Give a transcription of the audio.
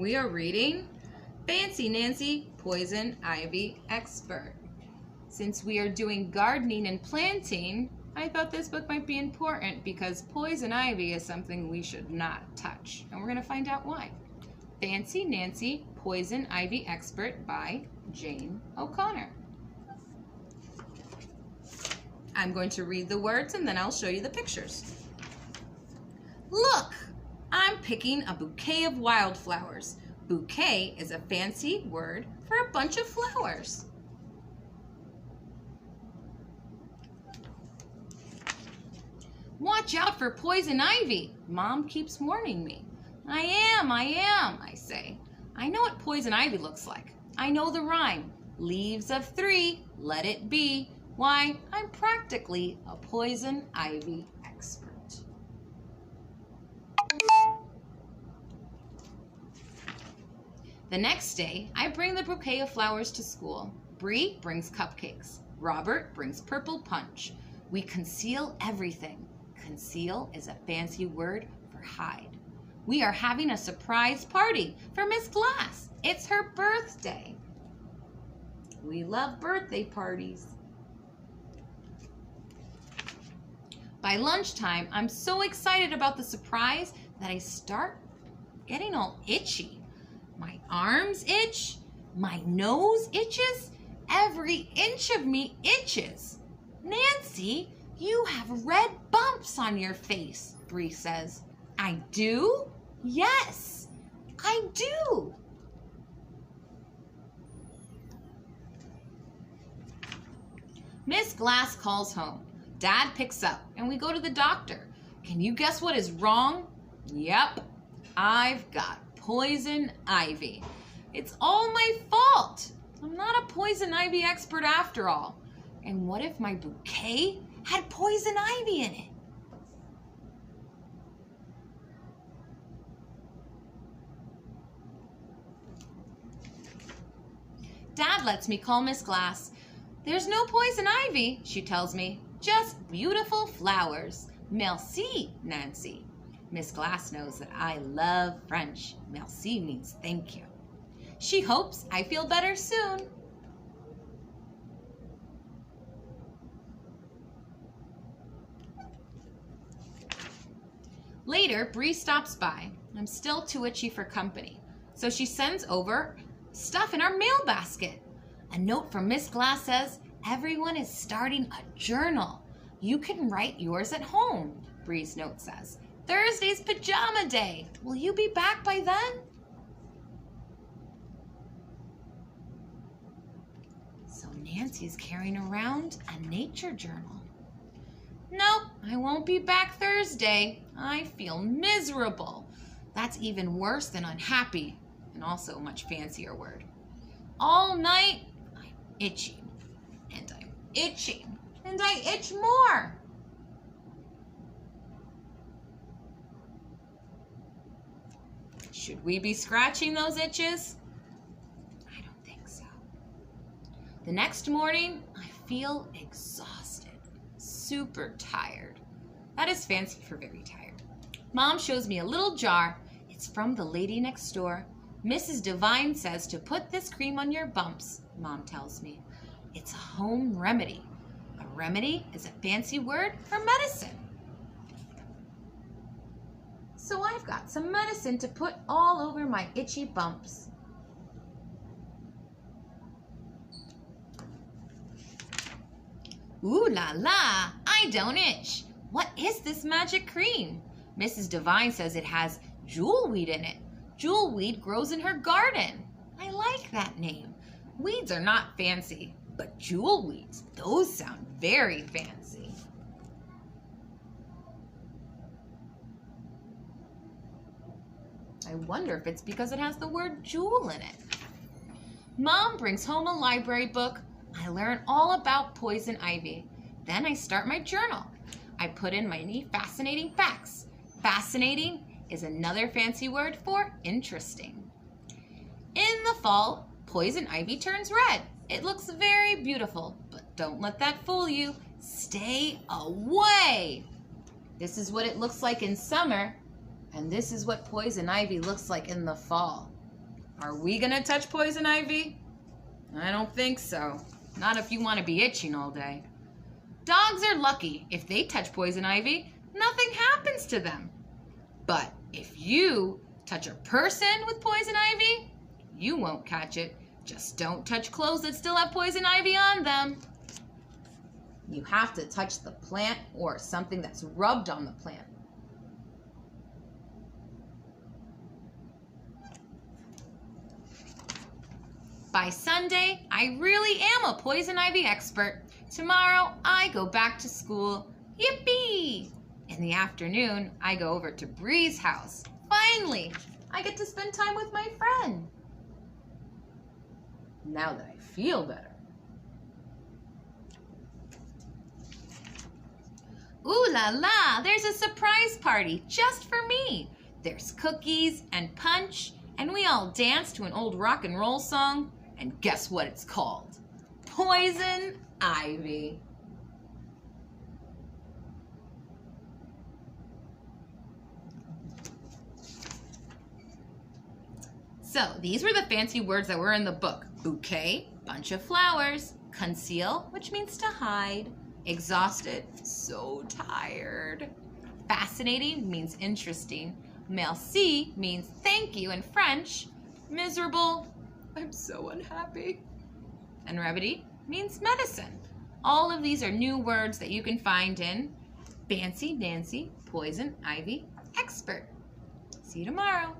We are reading Fancy Nancy, Poison Ivy Expert. Since we are doing gardening and planting, I thought this book might be important because poison ivy is something we should not touch. And we're going to find out why. Fancy Nancy, Poison Ivy Expert by Jane O'Connor. I'm going to read the words and then I'll show you the pictures. Look, I'm picking a bouquet of wildflowers. Bouquet is a fancy word for a bunch of flowers. Watch out for poison ivy. Mom keeps warning me. I am, I say. I know what poison ivy looks like. I know the rhyme. Leaves of 3, let it be. Why, I'm practically a poison ivy expert. The next day, I bring the bouquet of flowers to school. Bree brings cupcakes. Robert brings purple punch. We conceal everything. Conceal is a fancy word for hide. We are having a surprise party for Miss Glass. It's her birthday. We love birthday parties. By lunchtime, I'm so excited about the surprise that I start getting all itchy. My arms itch, my nose itches, every inch of me itches. Nancy, you have red bumps on your face, Bree says. I do? Yes, I do. Miss Glass calls home. Dad picks up and we go to the doctor. Can you guess what is wrong? Yep, I've got poison ivy. It's all my fault. I'm not a poison ivy expert after all. And what if my bouquet had poison ivy in it? Dad lets me call Miss Glass. There's no poison ivy, she tells me. Just beautiful flowers. Merci, Nancy. Miss Glass knows that I love French. Merci means thank you. She hopes I feel better soon. Later, Bree stops by. I'm still too itchy for company, so she sends over stuff in our mail basket. A note from Miss Glass says, everyone is starting a journal. You can write yours at home, Bree's note says. Thursday's pajama day. Will you be back by then? So Nancy's carrying around a nature journal. Nope, I won't be back Thursday. I feel miserable. That's even worse than unhappy, and also a much fancier word. All night, I'm itching, and I'm itching, and I itch more. Should we be scratching those itches? I don't think so. The next morning, I feel exhausted, super tired. That is fancy for very tired. Mom shows me a little jar. It's from the lady next door. Mrs. Devine says to put this cream on your bumps, Mom tells me. It's a home remedy. A remedy is a fancy word for medicine. So I've got some medicine to put all over my itchy bumps. Ooh la la, I don't itch. What is this magic cream? Mrs. Devine says it has jewelweed in it. Jewelweed grows in her garden. I like that name. Weeds are not fancy, but jewelweeds, those sound very fancy. I wonder if it's because it has the word jewel in it. Mom brings home a library book. I learn all about poison ivy. Then I start my journal. I put in my neat fascinating facts. Fascinating is another fancy word for interesting. In the fall, poison ivy turns red. It looks very beautiful, but don't let that fool you. Stay away. This is what it looks like in summer. And this is what poison ivy looks like in the fall. Are we gonna touch poison ivy? I don't think so. Not if you want to be itching all day. Dogs are lucky. If they touch poison ivy, nothing happens to them. But if you touch a person with poison ivy, you won't catch it. Just don't touch clothes that still have poison ivy on them. You have to touch the plant or something that's rubbed on the plant. By Sunday, I really am a poison ivy expert. Tomorrow, I go back to school. Yippee! In the afternoon, I go over to Bree's house. Finally, I get to spend time with my friend. Now that I feel better. Ooh la la, there's a surprise party just for me. There's cookies and punch, and we all dance to an old rock and roll song. And guess what it's called? Poison ivy. So these were the fancy words that were in the book. Bouquet, bunch of flowers. Conceal, which means to hide. Exhausted, so tired. Fascinating means interesting. Merci means thank you in French. Miserable, I'm so unhappy. And remedy means medicine. All of these are new words that you can find in Fancy Nancy Poison Ivy Expert. See you tomorrow.